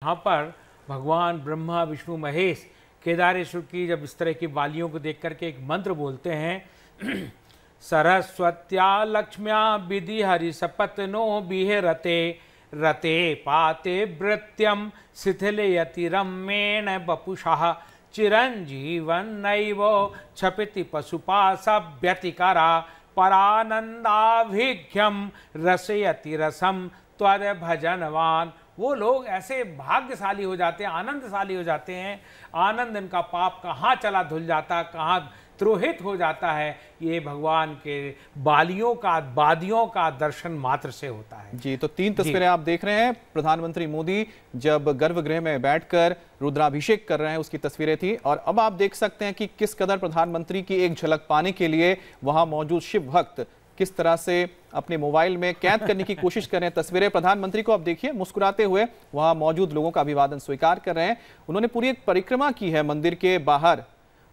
यहाँ पर भगवान ब्रह्मा विष्णु महेश केदारेश्वर की जब इस तरह की वालियों को देख करके एक मंत्र बोलते हैं सरस्वत्या लक्ष्म्या विधि हरि सपत्नो बिहरते रते पाते वृत्यम शिथिलयति रम्येण वपुषः चिरंजीवन नैव छपिति पशुपाशव्यतिकरा परानंदाभिघ्यम रसयति रसम त्वर भजनवान। वो लोग ऐसे भाग्यशाली हो जाते हैं, आनंदशाली हो जाते हैं। आनंद इनका पाप कहाँ चला धुल जाता, कहाँ द्रोहित हो जाता है, ये भगवान के वादियों का दर्शन मात्र से होता है। जी, तो 3 तस्वीरें आप देख रहे हैं। प्रधानमंत्री मोदी जब गर्भगृह में बैठकर रुद्राभिषेक कर रहे हैं उसकी तस्वीरें थी, और अब आप देख सकते हैं कि किस कदर प्रधानमंत्री की एक झलक पाने के लिए वहां मौजूद शिव भक्त किस तरह से अपने मोबाइल में कैद करने की कोशिश कर रहे हैं। तस्वीरें प्रधानमंत्री को आप देखिए मुस्कुराते हुए वहां मौजूद लोगों का अभिवादन स्वीकार कर रहे हैं। उन्होंने पूरी एक परिक्रमा की है मंदिर के बाहर,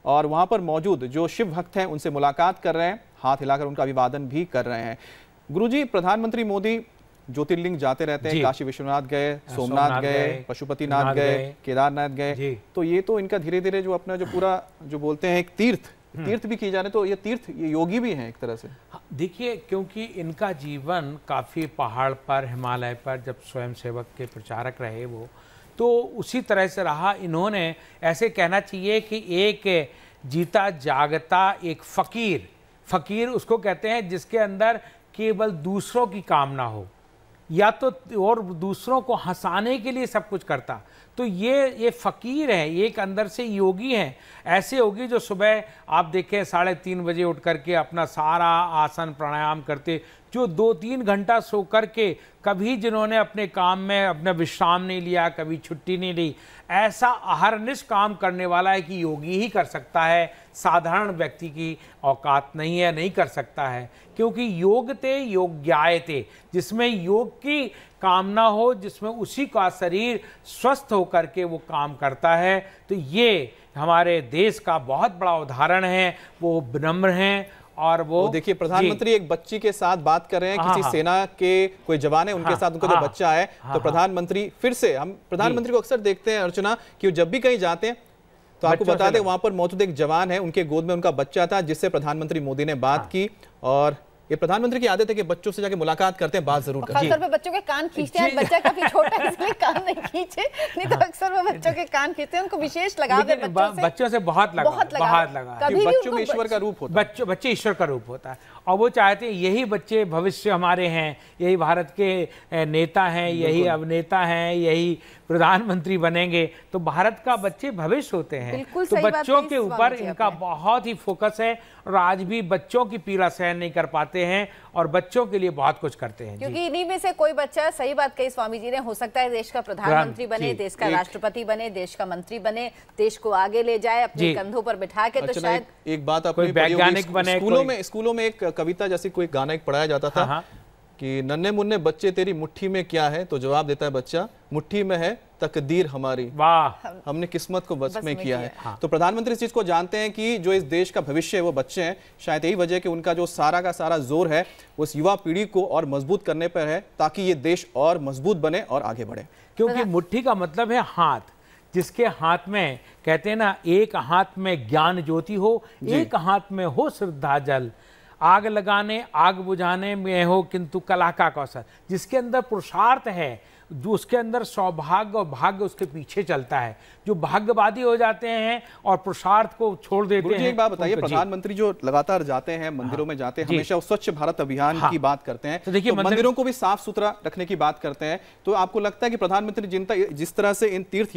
और वहां पर मौजूद जो शिव भक्त हैं उनसे मुलाकात कर रहे हैं, हाथ हिलाकर उनका अभिवादन भी कर रहे हैं। गुरुजी, प्रधानमंत्री मोदी ज्योतिर्लिंग जाते रहते हैं, काशी विश्वनाथ गए, सोमनाथ गए, पशुपतिनाथ गए, केदारनाथ गए, तो ये तो इनका धीरे धीरे जो अपना जो पूरा जो बोलते हैं एक तीर्थ भी किए जा रहे, तो ये तीर्थ ये योगी भी हैं एक तरह से। देखिए, क्योंकि इनका जीवन काफ़ी पहाड़ पर, हिमालय पर जब स्वयंसेवक के प्रचारक रहे वो, तो उसी तरह से रहा। इन्होंने ऐसे कहना चाहिए कि एक जीता जागता एक फकीर उसको कहते हैं जिसके अंदर केवल दूसरों की कामना हो, या तो और दूसरों को हंसाने के लिए सब कुछ करता, तो ये फकीर है, ये एक अंदर से योगी हैं। ऐसे योगी जो सुबह आप देखें 3:30 बजे उठ करके अपना सारा आसन प्राणायाम करते, जो 2-3 घंटा सो करके कभी जिन्होंने अपने काम में अपना विश्राम नहीं लिया, कभी छुट्टी नहीं ली, ऐसा अहरनिश काम करने वाला है कि योगी ही कर सकता है। साधारण व्यक्ति की औकात नहीं है, नहीं कर सकता है, क्योंकि योगते योग्यायते, जिसमें योग की कामना हो, जिसमें उसी का शरीर स्वस्थ होकर के वो काम करता है। तो ये हमारे देश का बहुत बड़ा उदाहरण है। वो विनम्र हैं, और वो देखिए प्रधानमंत्री एक बच्ची के साथ बात कर रहे हैं, किसी सेना के कोई जवान है उनके साथ उनका जो बच्चा है, तो प्रधानमंत्री फिर से, हम प्रधानमंत्री को अक्सर देखते हैं अर्चना कि जब भी कहीं जाते हैं तो आपको बता दें वहां पर मौजूद एक जवान है, उनके गोद में उनका बच्चा था जिससे प्रधानमंत्री मोदी ने बात की। और ये प्रधानमंत्री की आदत है कि बच्चों से जाके मुलाकात करते हैं, बात जरूर करते हैं। अक्सर बच्चों के कान खींचते हैं, बच्चा काफी छोटा है इसलिए कान नहीं खींचे, नहीं तो अक्सर वो बच्चों के कान खींचते हैं, उनको विशेष लगाव है बच्चों से बहुत लगा। बच्चों में ईश्वर का रूप होता है, बच्चे ईश्वर का रूप होता है, और वो चाहते हैं यही बच्चे भविष्य हमारे हैं, यही भारत के नेता हैं, यही अभिनेता हैं, यही प्रधानमंत्री बनेंगे। तो भारत का बच्चे भविष्य होते हैं, तो बच्चों के ऊपर इनका बहुत ही फोकस है, और आज भी बच्चों की पीड़ा सहन नहीं कर पाते हैं और बच्चों के लिए बहुत कुछ करते हैं। क्योंकि इन्हीं में से कोई बच्चा, सही बात कही स्वामी जी ने, हो सकता है देश का प्रधानमंत्री बने, देश का राष्ट्रपति बने, देश का मंत्री बने, देश को आगे ले जाए अपने कंधों पर बिठा के। तो शायद एक बात आपने वैज्ञानिक बने। स्कूलों में एक कविता जैसी कोई गाना एक पढ़ाया जाता था कि नन्हे मुन्ने बच्चे तेरी मुट्ठी में क्या है, तो जवाब देता है बच्चा, मुट्ठी में है तकदीर हमारी, वाह हमने किस्मत को बस में किया है। तो प्रधानमंत्री इस चीज को जानते हैं कि जो इस देश का भविष्य है वो बच्चे हैं। शायद यही वजह कि उनका जो सारा का सारा जोर है उस युवा पीढ़ी को और मजबूत करने पर है, ताकि ये देश और मजबूत बने और आगे बढ़े। क्योंकि मुट्ठी का मतलब है हाथ, जिसके हाथ में कहते हैं ना, एक हाथ में ज्ञान ज्योति हो, एक हाथ में हो श्रद्धा जल, आग लगाने आग बुझाने में हो किंतु कला का कौशल। जिसके अंदर पुरुषार्थ है, जो उसके अंदर सौभाग्य और भाग्य उसके पीछे चलता है। जो भाग्यवादी हो जाते हैं और पुरुषार्थ को छोड़ देते हैं। एक बात बताइए, प्रधानमंत्री जो लगातार जाते हैं मंदिरों में जाते हैं, हमेशा स्वच्छ भारत अभियान की बात करते हैं, तो देखिए मंदिरों को भी साफ सुथरा रखने की बात करते हैं। तो आपको लगता है कि प्रधानमंत्री जिस तरह से इन तीर्थ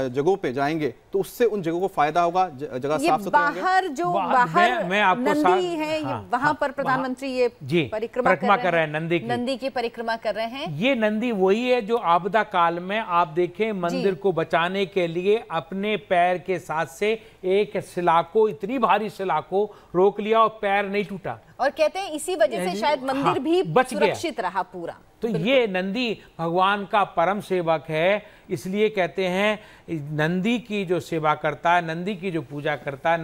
जगहों पे जाएंगे तो उससे उन जगहों को फायदा होगा, जगह साफ सुथरा बाहर जो बाहर नंदी है, वहां पर प्रधानमंत्री ये परिक्रमा कर रहे हैं, नंदी की परिक्रमा कर रहे हैं। ये नंदी वही है जो आपदा काल में आप देखें मंदिर को बचाने के लिए अपने पैर के साथ से एक शिला को, इतनी भारी शिला को रोक लिया और पैर नहीं टूटा। और कहते हैं इसी वजह से शायद मंदिर भी सुरक्षित रहा पूरा। तो ये नंदी भगवान का परम सेवक है, इसलिए कहते हैं नंदी की जो सेवा करता है, नंदी की जो पूजा करता है,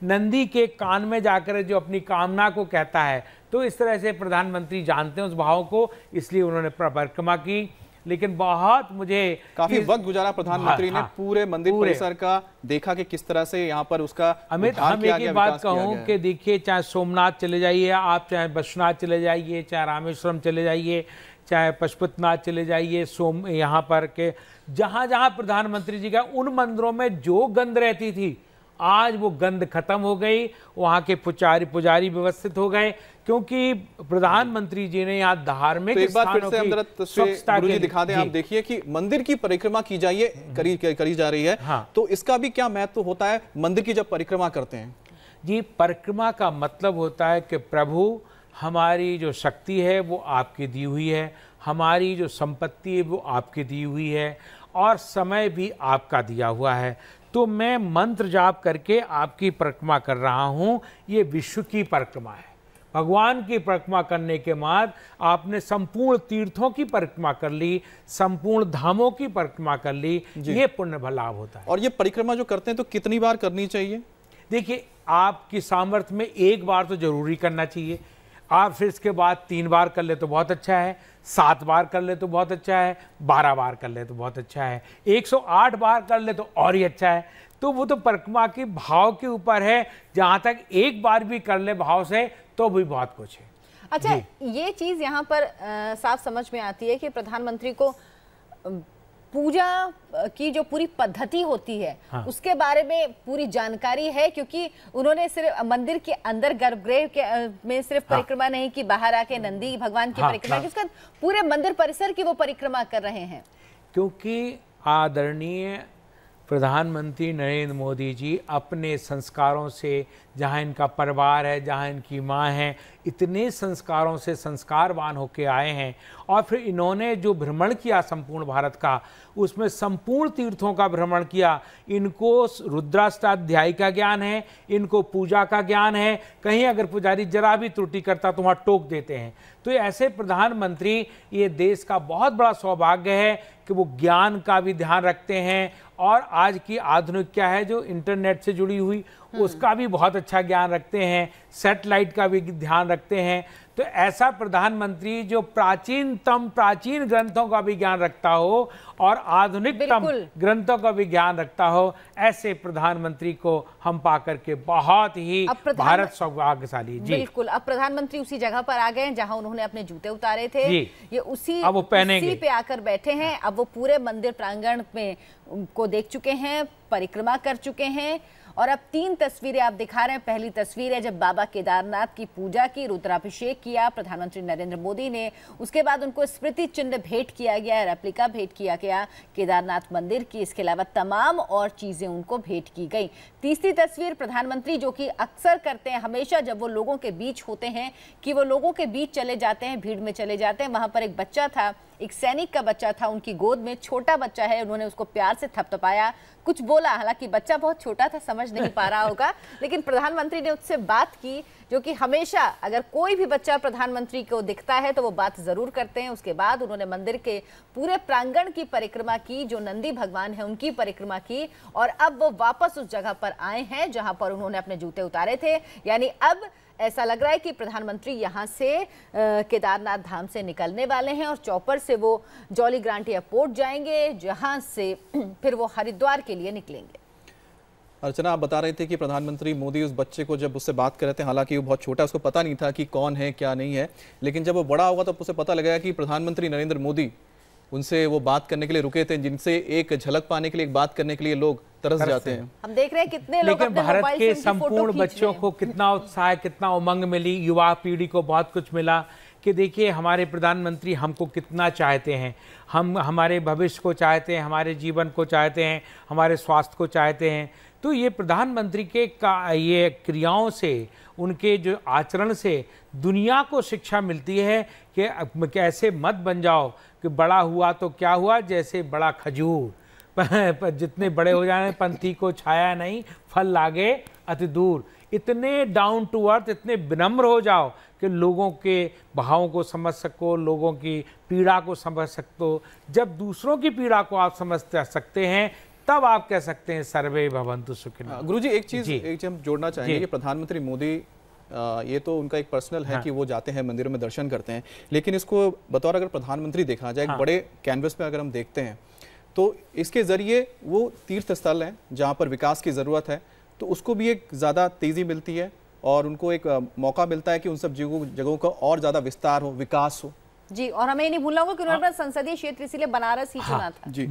नंदी के कान में जाकर जो अपनी कामना को कहता है, तो इस तरह से प्रधानमंत्री जानते हैं उस भाव को, इसलिए उन्होंने परिक्रमा की। लेकिन बहुत मुझे काफी वक्त गुजारा प्रधानमंत्री ने पूरे मंदिर परिसर का, देखा कि किस तरह से यहाँ पर उसका अमित, हम एक बात कहूँ कि देखिए, चाहे सोमनाथ चले जाइए आप, चाहे बद्रीनाथ चले जाइए, चाहे रामेश्वरम चले जाइए, चाहे पशुपतिनाथ चले जाइए, यहाँ पर के जहाँ जहाँ प्रधानमंत्री जी का, उन मंदिरों में जो गंध रहती थी आज वो गंध खत्म हो गई। वहाँ के पुजारी व्यवस्थित हो गए, क्योंकि प्रधानमंत्री जी ने यहाँ धार्मिक तो स्थानों की स्वच्छता के लिए दिखा दें। आप देखिए कि मंदिर की परिक्रमा की जाइए, करी जा रही है। हाँ। तो इसका भी क्या महत्व होता है मंदिर की जब परिक्रमा करते हैं? जी, परिक्रमा का मतलब होता है कि प्रभु, हमारी जो शक्ति है वो आपकी दी हुई है, हमारी जो संपत्ति है वो आपकी दी हुई है, और समय भी आपका दिया हुआ है। तो मैं मंत्र जाप करके आपकी परिक्रमा कर रहा हूँ। ये विश्व की परिक्रमा है। भगवान की परिक्रमा करने के बाद आपने संपूर्ण तीर्थों की परिक्रमा कर ली, संपूर्ण धामों की परिक्रमा कर ली, ये पुण्य लाभ होता है। और ये परिक्रमा जो करते हैं तो कितनी बार करनी चाहिए? देखिए, आपकी सामर्थ्य में एक बार तो जरूरी करना चाहिए। आप फिर इसके बाद 3 बार कर ले तो बहुत अच्छा है, 7 बार कर ले तो बहुत अच्छा है, 12 बार कर ले तो बहुत अच्छा है, 108 बार कर ले तो और ही अच्छा है। तो वो तो परिक्रमा के भाव के ऊपर है, जहाँ तक एक बार भी कर ले भाव से तो भी बहुत कुछ है। अच्छा, ये चीज यहाँ पर साफ समझ में आती है कि प्रधानमंत्री को पूजा की जो पूरी पद्धति होती है, हाँ, उसके बारे में पूरी जानकारी है, क्योंकि उन्होंने सिर्फ मंदिर के अंदर गर्भगृह में सिर्फ परिक्रमा नहीं की, बाहर आके नंदी भगवान की परिक्रमा की, उसका पूरे मंदिर परिसर की वो परिक्रमा कर रहे हैं। क्योंकि आदरणीय प्रधानमंत्री नरेंद्र मोदी जी अपने संस्कारों से, जहाँ इनका परिवार है, जहाँ इनकी माँ है, इतने संस्कारों से संस्कारवान होके आए हैं, और फिर इन्होंने जो भ्रमण किया संपूर्ण भारत का, उसमें संपूर्ण तीर्थों का भ्रमण किया। इनको रुद्राष्टाध्यायी का ज्ञान है, इनको पूजा का ज्ञान है, कहीं अगर पुजारी जरा भी त्रुटि करता तो वहाँ टोक देते हैं। तो ऐसे प्रधानमंत्री, ये देश का बहुत बड़ा सौभाग्य है कि वो ज्ञान का भी ध्यान रखते हैं, और आज की आधुनिक क्या है जो इंटरनेट से जुड़ी हुई, उसका भी बहुत अच्छा ज्ञान रखते हैं, सैटेलाइट का भी ध्यान रखते हैं। तो ऐसा प्रधानमंत्री जो प्राचीन ग्रंथों का भी ज्ञान रखता हो और आधुनिकतम ग्रंथों का भी ज्ञान रखता हो, ऐसे प्रधानमंत्री को हम पाकर के बहुत ही भारत सौभाग्यशाली। जी बिल्कुल। अब प्रधानमंत्री उसी जगह पर आ गए जहां उन्होंने अपने जूते उतारे थे, ये उसी पे आकर बैठे हैं। अब वो पूरे मंदिर प्रांगण में को देख चुके हैं, परिक्रमा कर चुके हैं, और अब 3 तस्वीरें आप दिखा रहे हैं। पहली तस्वीर है जब बाबा केदारनाथ की पूजा की, रुद्राभिषेक किया प्रधानमंत्री नरेंद्र मोदी ने, उसके बाद उनको स्मृति चिन्ह भेंट किया गया, रेप्लिका भेंट किया गया केदारनाथ मंदिर की, इसके अलावा तमाम और चीजें उनको भेंट की गई। तीसरी तस्वीर प्रधानमंत्री जो कि अक्सर करते हैं, हमेशा जब वो लोगों के बीच होते हैं, कि वो लोगों के बीच चले जाते हैं, भीड़ में चले जाते हैं। वहां पर एक बच्चा था, एक सैनिक का बच्चा था, उनकी गोद में छोटा बच्चा है, उन्होंने उसको प्यार से थपथपाया, कुछ बोला, हालांकि बच्चा बहुत छोटा था, समझ नहीं पा रहा होगा, लेकिन प्रधानमंत्री ने उससे बात की, जो कि हमेशा अगर कोई भी बच्चा प्रधानमंत्री को दिखता है तो वो बात जरूर करते हैं। उसके बाद उन्होंने मंदिर के पूरे प्रांगण की परिक्रमा की, जो नंदी भगवान है उनकी परिक्रमा की, और अब वो वापस उस जगह पर आए हैं जहां पर उन्होंने अपने जूते उतारे थे। यानी अब ऐसा लग रहा है कि प्रधानमंत्री यहां से केदारनाथ धाम से निकलने वाले हैं, और चौपर से वो जॉली ग्रांट एयरपोर्ट जाएंगे, जहां से फिर वो हरिद्वार के लिए निकलेंगे। अर्चना, आप बता रहे थे कि प्रधानमंत्री मोदी उस बच्चे को जब उससे बात कर रहे थे, हालांकि वो बहुत छोटा, उसको पता नहीं था कि कौन है क्या नहीं है, लेकिन जब वो बड़ा होगा तो उसे पता लगेगा कि प्रधानमंत्री नरेंद्र मोदी उनसे वो बात करने के लिए रुके थे, जिनसे एक झलक पाने के लिए, एक बात करने के लिए लोग तरस जाते हैं। हम देख रहे हैं कितने लोग लेकिन भारत के संपूर्ण बच्चों को कितना उत्साह, कितना उमंग मिली, युवा पीढ़ी को बहुत कुछ मिला, कि देखिए हमारे प्रधानमंत्री हमको कितना चाहते हैं, हम हमारे भविष्य को चाहते हैं, हमारे जीवन को चाहते हैं, हमारे स्वास्थ्य को चाहते हैं। तो ये प्रधानमंत्री के ये क्रियाओं से, उनके जो आचरण से दुनिया को शिक्षा मिलती है कि कैसे मत बन जाओ कि बड़ा हुआ तो क्या हुआ, जैसे बड़ा खजूर, जितने बड़े हो जाए पंथी को छाया नहीं, फल लागे अति दूर। इतने डाउन टू अर्थ, इतने विनम्र हो जाओ कि लोगों के भावों को समझ सको, लोगों की पीड़ा को समझ सको। जब दूसरों की पीड़ा को आप समझ सकते हैं तब आप कह सकते हैं सर्वे भवन्तु सुखिनः। गुरुजी एक चीज हम जोड़ना चाहेंगे कि प्रधानमंत्री मोदी ये तो उनका एक पर्सनल है कि वो जाते हैं मंदिरों में दर्शन करते हैं, लेकिन इसको बतौर अगर प्रधानमंत्री देखा जाए, एक बड़े कैनवस पे अगर हम देखते हैं तो इसके जरिए वो तीर्थ स्थल हैं जहाँ पर विकास की ज़रूरत है, तो उसको भी एक ज़्यादा तेज़ी मिलती है और उनको एक मौका मिलता है कि उन सब जगहों का और ज़्यादा विस्तार हो, विकास हो। जी, और हमें नहीं भूलना होगा कि उन्होंने संसदीय क्षेत्र इसीलिए बनारस ही चुना था। जी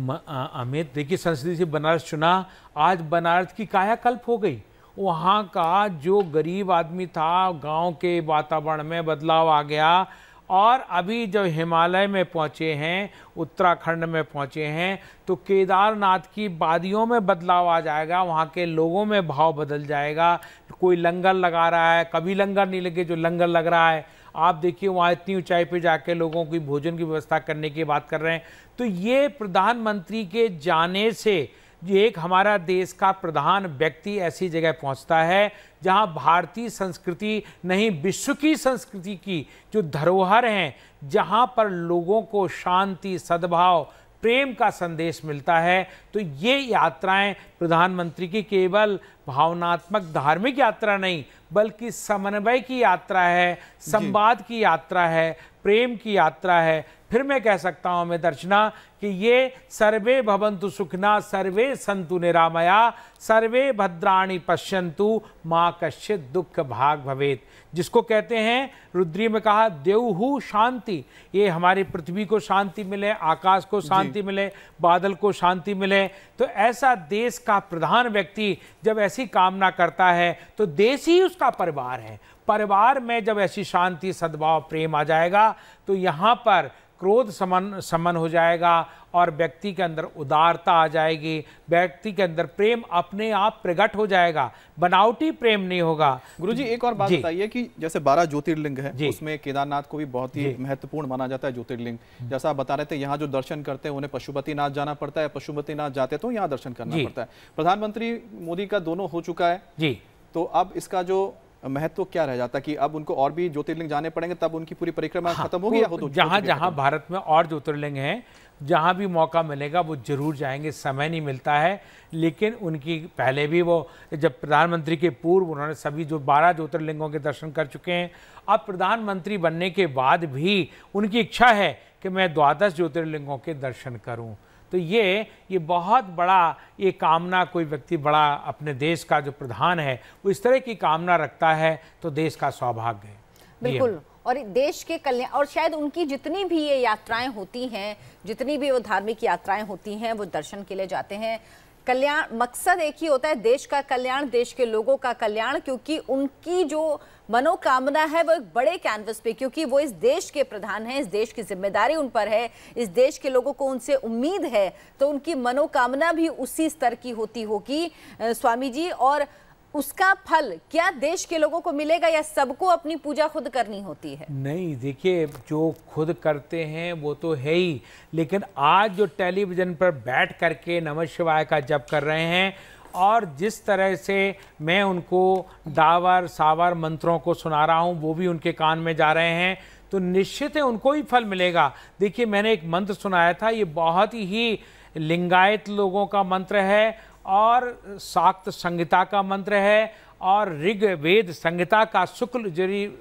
अमित, देखिए संसदीय से बनारस चुना, आज बनारस की कायाकल्प हो गई। वहाँ का जो गरीब आदमी था, गांव के वातावरण में बदलाव आ गया। और अभी जब हिमालय में पहुँचे हैं, उत्तराखंड में पहुँचे हैं, तो केदारनाथ की वादियों में बदलाव आ जाएगा, वहाँ के लोगों में भाव बदल जाएगा। कोई लंगर लगा रहा है, कभी लंगर नहीं लगे जो लंगर लग रहा है। आप देखिए वहाँ इतनी ऊंचाई पे जाके लोगों की भोजन की व्यवस्था करने की बात कर रहे हैं। तो ये प्रधानमंत्री के जाने से ये एक हमारा देश का प्रधान व्यक्ति ऐसी जगह पहुंचता है जहां भारतीय संस्कृति नहीं, विश्व की संस्कृति की जो धरोहर हैं, जहां पर लोगों को शांति, सद्भाव, प्रेम का संदेश मिलता है। तो ये यात्राएं प्रधानमंत्री की केवल भावनात्मक धार्मिक यात्रा नहीं, बल्कि समन्वय की यात्रा है, संवाद की यात्रा है, प्रेम की यात्रा है। फिर मैं कह सकता हूं मैं दर्शना कि ये सर्वे भवन्तु सुखिनः, सर्वे सन्तु निरामया, सर्वे भद्राणि पश्यन्तु, माँ कश्चित् दुख भाग भवेत्। जिसको कहते हैं रुद्री में कहा देवहु शांति, ये हमारी पृथ्वी को शांति मिले, आकाश को शांति मिले, बादल को शांति मिले। तो ऐसा देश का प्रधान व्यक्ति जब ऐसी कामना करता है तो देश ही उसका परिवार है। परिवार में जब ऐसी शांति, सद्भाव, प्रेम आ जाएगा तो यहाँ पर क्रोध समन हो जाएगा और व्यक्ति के अंदर उदारता आ जाएगी, व्यक्ति के अंदर प्रेम अपने आप प्रकट हो जाएगा, बनावटी प्रेम नहीं होगा। गुरुजी एक और बात बताइए कि जैसे 12 ज्योतिर्लिंग है, उसमें केदारनाथ को भी बहुत ही महत्वपूर्ण माना जाता है ज्योतिर्लिंग। जैसा आप बता रहे थे, यहाँ जो दर्शन करते हैं उन्हें पशुपतिनाथ जाना पड़ता है, पशुपतिनाथ जाते तो यहाँ दर्शन करना पड़ता है। प्रधानमंत्री मोदी का दोनों हो चुका है जी, तो अब इसका जो महत्व क्या रह जाता है कि अब उनको और भी ज्योतिर्लिंग जाने पड़ेंगे, तब उनकी पूरी परिक्रमा खत्म होगी या हो तो जहां जहां भारत में और ज्योतिर्लिंग हैं, जहां भी मौका मिलेगा वो जरूर जाएंगे। समय नहीं मिलता है, लेकिन उनकी पहले भी वो जब प्रधानमंत्री के पूर्व उन्होंने सभी जो 12 ज्योतिर्लिंगों के दर्शन कर चुके हैं। अब प्रधानमंत्री बनने के बाद भी उनकी इच्छा है कि मैं 12 ज्योतिर्लिंगों के दर्शन करूँ। तो ये बहुत बड़ा ये कामना, कोई व्यक्ति बड़ा अपने देश का जो प्रधान है वो इस तरह की कामना रखता है तो देश का सौभाग्य है। बिल्कुल, और देश के कल्याण, और शायद उनकी जितनी भी ये यात्राएं होती हैं, जितनी भी वो धार्मिक यात्राएं होती हैं, वो दर्शन के लिए जाते हैं। कल्याण, मकसद एक ही होता है, देश का कल्याण, देश के लोगों का कल्याण, क्योंकि उनकी जो मनोकामना है वो एक बड़े कैनवस पे, क्योंकि वो इस देश के प्रधान हैं, इस देश की जिम्मेदारी उन पर है, इस देश के लोगों को उनसे उम्मीद है, तो उनकी मनोकामना भी उसी स्तर की होती होगी स्वामी जी। और उसका फल क्या देश के लोगों को मिलेगा या सबको अपनी पूजा खुद करनी होती है? नहीं, देखिए जो खुद करते हैं वो तो है ही, लेकिन आज जो टेलीविजन पर बैठ करके नमः शिवाय का जप कर रहे हैं और जिस तरह से मैं उनको डावर सावर मंत्रों को सुना रहा हूँ वो भी उनके कान में जा रहे हैं, तो निश्चित है उनको ही फल मिलेगा। देखिए मैंने एक मंत्र सुनाया था, ये बहुत ही लिंगायत लोगों का मंत्र है और शाक्त संहिता का मंत्र है और ऋग्वेद संहिता का, शुक्ल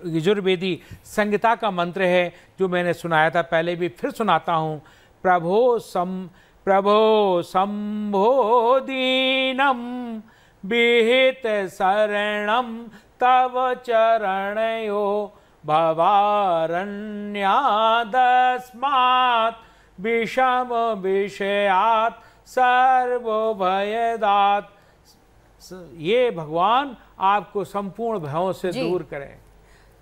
यजुर्वेदी संहिता का मंत्र है, जो मैंने सुनाया था पहले भी, फिर सुनाता हूँ। प्रभो शंभो दीनम विहित शरणम तव चरणयो भवारण्यादस्मात् विषम विषयात् सर्वभयदात्। ये भगवान आपको संपूर्ण भयों से दूर करें।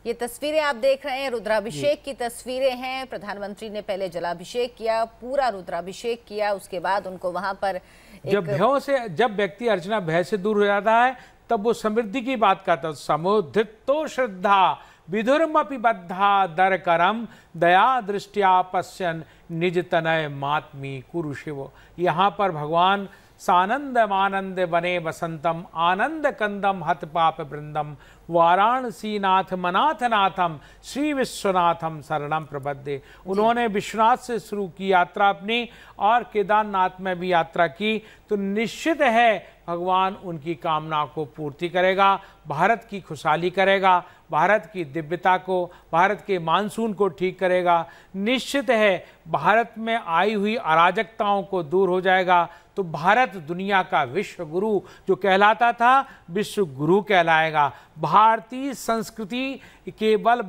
ये तस्वीरें आप देख रहे हैं रुद्राभिषेक की तस्वीरें हैं। प्रधानमंत्री ने पहले जलाभिषेक किया, पूरा रुद्राभिषेक किया, उसके बाद उनको वहां पर जब भयों से, जब व्यक्ति अर्चना भय से दूर हो जाता है तब वो समृद्धि की बात करता है। समुद्धितो श्रद्धा विधुरमपि बद्धा दरकरम दया दृष्टिया पश्यन निज तनय मात्मी कुरु शिव। यहाँ पर भगवान सानंदमानंद बने वसंतम आनंद कंदम हत पाप वृंदम वाराणसी नाथ मनाथ नाथम श्री विश्वनाथम शरणम प्रबद्धे। उन्होंने विश्वनाथ से शुरू की यात्रा अपनी और केदारनाथ में भी यात्रा की, तो निश्चित है भगवान उनकी कामना को पूर्ति करेगा, भारत की खुशहाली करेगा, भारत की दिव्यता को, भारत के मानसून को ठीक करेगा। निश्चित है भारत में आई हुई अराजकताओं को दूर हो जाएगा, तो भारत दुनिया का विश्व गुरु जो कहलाता था विश्व गुरु कहलाएगा। भारतीय संस्कृति केवल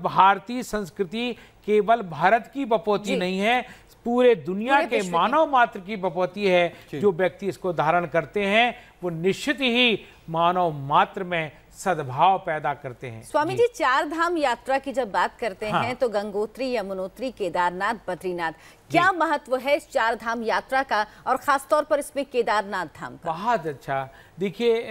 भारत की बपोती नहीं है, पूरे दुनिया के मानव मात्र की बपोती है। जो व्यक्ति इसको धारण करते हैं वो निश्चित ही मानव मात्र में सद्भाव पैदा करते हैं। स्वामी जी, चार धाम यात्रा की जब बात करते हैं तो गंगोत्री, यमुनोत्री, केदारनाथ, बद्रीनाथ, क्या महत्व है इस चार धाम यात्रा का और खास तौर पर इसमें केदारनाथ धाम का? बहुत अच्छा। देखिए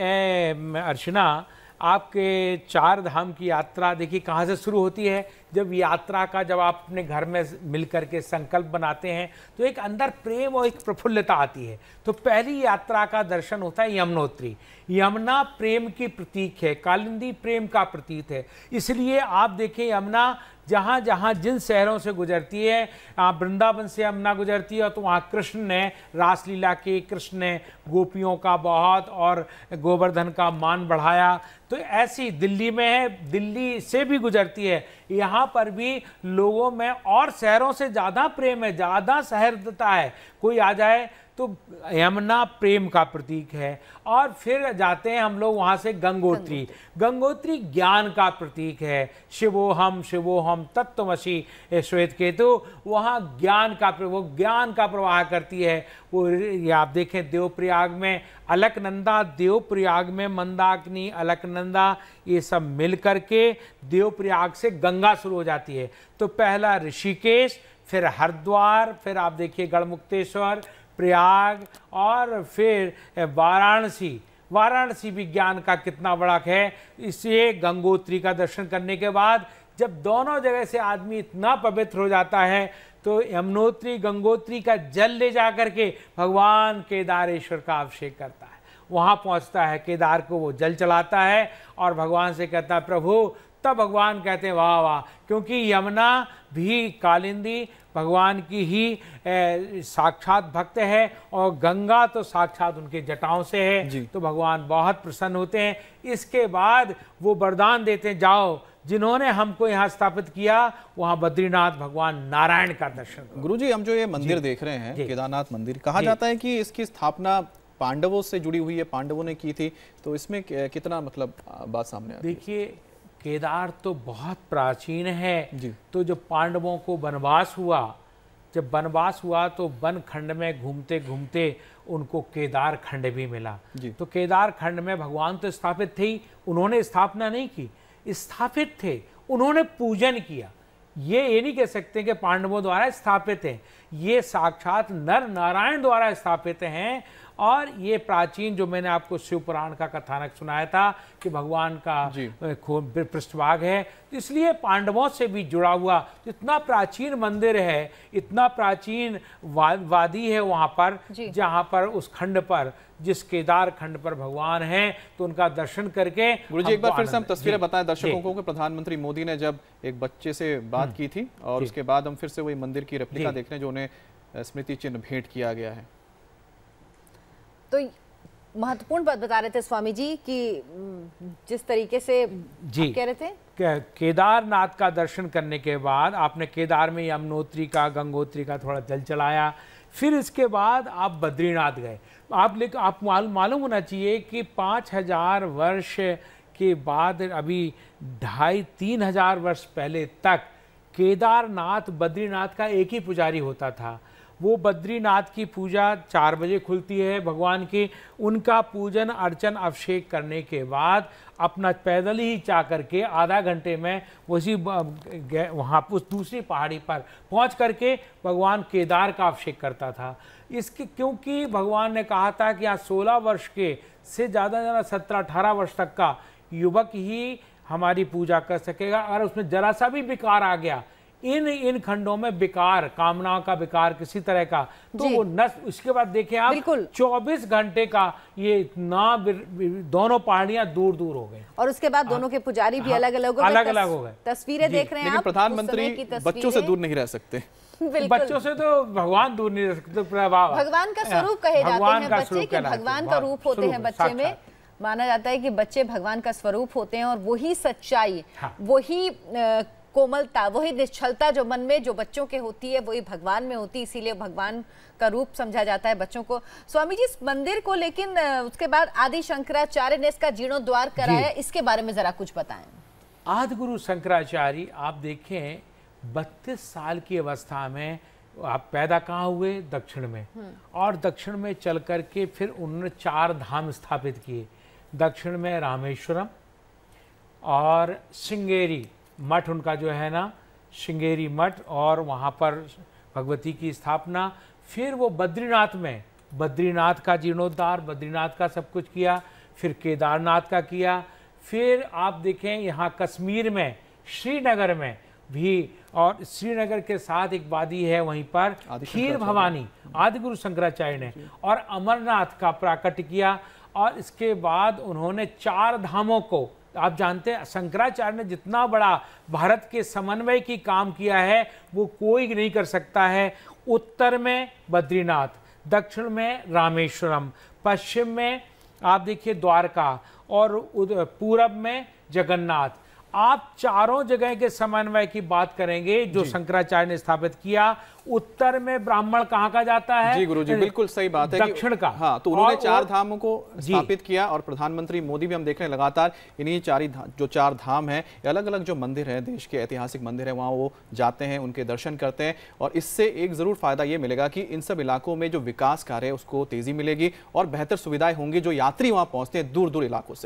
अर्चना, आपके चार धाम की यात्रा देखिए कहाँ से शुरू होती है। जब आप अपने घर में मिल करके संकल्प बनाते हैं तो एक अंदर प्रेम और एक प्रफुल्लता आती है। तो पहली यात्रा का दर्शन होता है यमुनोत्री। यमुना प्रेम की प्रतीक है, कालिंदी प्रेम का प्रतीक है। इसलिए आप देखें यमुना जहाँ जहाँ जिन शहरों से गुजरती है, वृंदावन से यमुना गुजरती है तो वहाँ कृष्ण ने रासलीला की, कृष्ण ने गोपियों का बहुत और गोवर्धन का मान बढ़ाया। तो ऐसी दिल्ली में है, दिल्ली से भी गुजरती है, यहाँ पर भी लोगों में और शहरों से ज़्यादा प्रेम है, ज़्यादा सहृदयता है। कोई आ जाए तो यमुना प्रेम का प्रतीक है। और फिर जाते हैं हम लोग वहाँ से गंगोत्री। गंगोत्री ज्ञान का प्रतीक है, शिवोहम तत्त्वमसि श्वेत केतु। वहाँ ज्ञान का प्रवाह करती है। वो ये आप देखें देवप्रयाग में अलकनंदा, देवप्रयाग में मंदाकिनी, अलकनंदा, ये सब मिल करके देवप्रयाग से गंगा शुरू हो जाती है। तो पहला ऋषिकेश, फिर हरिद्वार, फिर आप देखिए गढ़मुक्तेश्वर, प्रयाग और फिर वाराणसी भी ज्ञान का कितना बड़ा है। इसलिए गंगोत्री का दर्शन करने के बाद जब दोनों जगह से आदमी इतना पवित्र हो जाता है तो यमुनोत्री गंगोत्री का जल ले जा करके भगवान केदारेश्वर का अभिषेक करता है। वहाँ पहुँचता है, केदार को वो जल चढ़ाता है और भगवान से कहता है प्रभु। तब भगवान कहते हैं वाह वाह, क्योंकि यमुना भी कालिंदी भगवान की ही साक्षात भक्त है और गंगा तो साक्षात उनके जटाओं से है। तो भगवान बहुत प्रसन्न होते हैं। इसके बाद वो वरदान देते हैं, जाओ जिन्होंने हमको यहाँ स्थापित किया वहाँ बद्रीनाथ भगवान नारायण का दर्शन करो। गुरुजी, हम जो ये मंदिर देख रहे हैं केदारनाथ मंदिर, कहा जाता है कि इसकी स्थापना पांडवों से जुड़ी हुई है, पांडवों ने की थी। तो इसमें कितना मतलब बात सामने आती है? देखिए केदार तो बहुत प्राचीन है। तो जब पांडवों को वनवास हुआ, तो वन खंड में घूमते घूमते उनको केदार खंड भी मिला। तो केदार खंड में भगवान तो स्थापित थे ही, उन्होंने स्थापना नहीं की, स्थापित थे, उन्होंने पूजन किया। ये नहीं कह सकते कि पांडवों द्वारा स्थापित है, ये साक्षात नर नारायण द्वारा स्थापित हैं। और ये प्राचीन जो मैंने आपको शिव पुराण का कथानक सुनाया था कि भगवान का पृष्ठभाग है, तो इसलिए पांडवों से भी जुड़ा हुआ इतना प्राचीन मंदिर है, इतना प्राचीन वादी है वहाँ पर, जहाँ पर उस खंड पर, जिस केदार खंड पर भगवान हैं, तो उनका दर्शन करके। गुरुजी, एक बार फिर से हम तस्वीरें बताएं दर्शकों को कि प्रधानमंत्री मोदी ने जब एक बच्चे से बात की थी और उसके बाद हम फिर से वही मंदिर की रेप्लिका देख रहे हैं जो उन्हें स्मृति चिन्ह भेंट किया गया है। तो महत्वपूर्ण बात बता रहे थे स्वामी जी कि जिस तरीके से कह रहे थे केदारनाथ का दर्शन करने के बाद आपने केदार में यमुनोत्री का, गंगोत्री का थोड़ा जल चलाया, फिर इसके बाद आप बद्रीनाथ गए। आप मालूम होना चाहिए कि 5000 वर्ष के बाद, अभी 2500-3000 हजार वर्ष पहले तक केदारनाथ बद्रीनाथ का एक ही पुजारी होता था। वो बद्रीनाथ की पूजा 4 बजे खुलती है भगवान की। उनका पूजन अर्चन अभिषेक करने के बाद अपना पैदल ही जा करके आधा घंटे में वहाँ उस दूसरी पहाड़ी पर पहुँच करके भगवान केदार का अभिषेक करता था। इसके क्योंकि भगवान ने कहा था कि यहाँ 16 वर्ष के से ज़्यादा 17-18 वर्ष तक का युवक ही हमारी पूजा कर सकेगा। अगर उसमें जरा सा भी विकार आ गया, इन खंडों में विकार, कामनाओं का विकार किसी तरह का, तो वो नष्ट। इसके बाद देखें आप 24 घंटे का ये इतना दोनों पहाड़ियां दूर दूर हो गए, और उसके बाद दोनों के पुजारी भी अलग अलग हो गए। तस्वीरें देख रहे हैं आप, प्रधानमंत्री बच्चों से दूर नहीं रह सकते। बच्चों से तो भगवान दूर नहीं रह सकते। भगवान का स्वरूप कहे जाते हैं बच्चे, कि भगवान का रूप होते हैं बच्चे में। माना जाता है कि बच्चे भगवान का स्वरूप होते हैं, और वही सच्चाई, वही कोमलता, वही निश्चलता जो मन में जो बच्चों के होती है, वही भगवान में होती है। इसीलिए भगवान का रूप समझा जाता है बच्चों को। स्वामी जी, इस मंदिर को लेकिन उसके बाद आदि शंकराचार्य ने इसका जीर्णोद्वार कराया, इसके बारे में जरा कुछ बताएं। आदि गुरु शंकराचार्य आप देखें 32 साल की अवस्था में आप पैदा कहाँ हुए? दक्षिण में, और दक्षिण में चल करके फिर उन्होंने 4 धाम स्थापित किए। दक्षिण में रामेश्वरम और श्रृंगेरी मठ, उनका जो है ना श्रृंगेरी मठ, और वहाँ पर भगवती की स्थापना। फिर वो बद्रीनाथ में, बद्रीनाथ का जीर्णोद्धार, बद्रीनाथ का सब कुछ किया। फिर केदारनाथ का किया। फिर आप देखें यहाँ कश्मीर में, श्रीनगर में भी, और श्रीनगर के साथ एक वादी है वहीं पर खीर भवानी, आदि गुरु शंकराचार्य ने, और अमरनाथ का प्राकट्य किया। और इसके बाद उन्होंने 4 धामों को, आप जानते हैं शंकराचार्य ने जितना बड़ा भारत के समन्वय की काम किया है वो कोई नहीं कर सकता है। उत्तर में बद्रीनाथ, दक्षिण में रामेश्वरम, पश्चिम में आप देखिए द्वारका, और पूरब में जगन्नाथ। आप चारों जगह के समन्वय की बात करेंगे जो शंकराचार्य ने स्थापित किया। उत्तर में ब्राह्मण कहाँ का जाता है? जी गुरुजी, बिल्कुल सही बात है, दक्षिण का। हाँ, तो उन्होंने 4 धामों को स्थापित किया, और प्रधानमंत्री मोदी भी हम देख रहे हैं लगातार इन्हीं 4 धाम हैं, अलग अलग जो मंदिर है, देश के ऐतिहासिक मंदिर है, वहाँ वो जाते हैं, उनके दर्शन करते हैं। और इससे एक जरूर फायदा ये मिलेगा कि इन सब इलाकों में जो विकास कार्य है उसको तेजी मिलेगी, और बेहतर सुविधाएं होंगी जो यात्री वहाँ पहुंचते हैं दूर दूर इलाकों से।